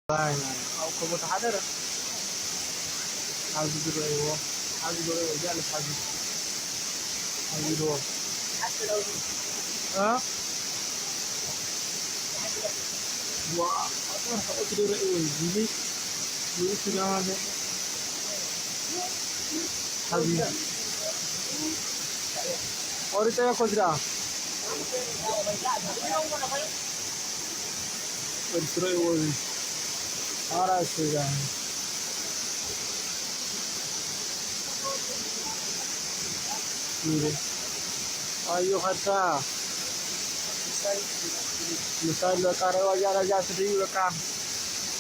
أو كبوت حدرة حاجة دروي حاجة دروي جالس حاجة دروي ها وأروح أقدر أقول يوسف هذا حبيبي أريد يا كذا أريد أقول أرى سيدا أيوة خطا مثال لكاري وجارة جاتري لكا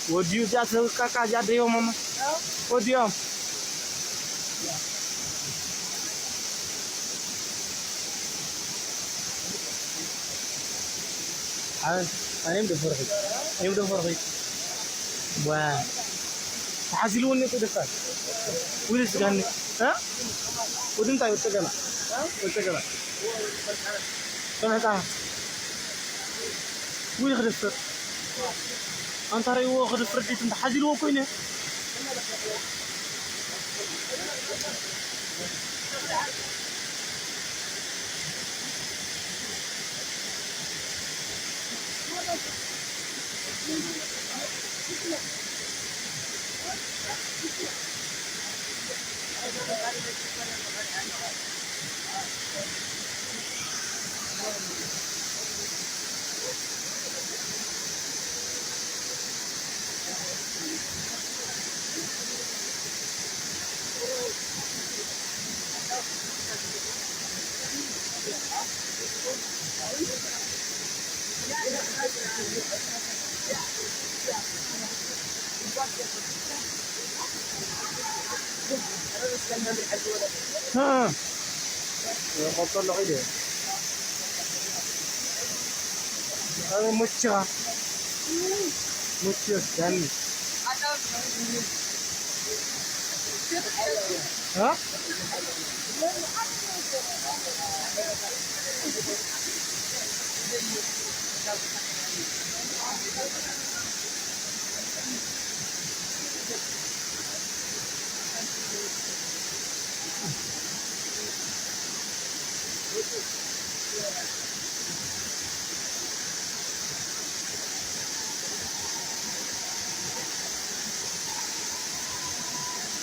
وديو جاتري لكا جاتري ماما وديو أنا بدي فرحي واه حاسلوني كده صار وليش كان ها ودين تاي وتكلا كم هكذا وين خدفت أنت رأي هو خدفت دي أنت حاسلوه كوينه ها يا خطر لقيده هذا مچا كان ها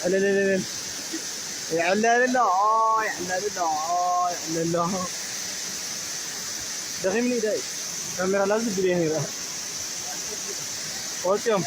لا لا لا يا لا لا يا لا دقيق مني ده كاميرا لازم تبيني ده اوتيوم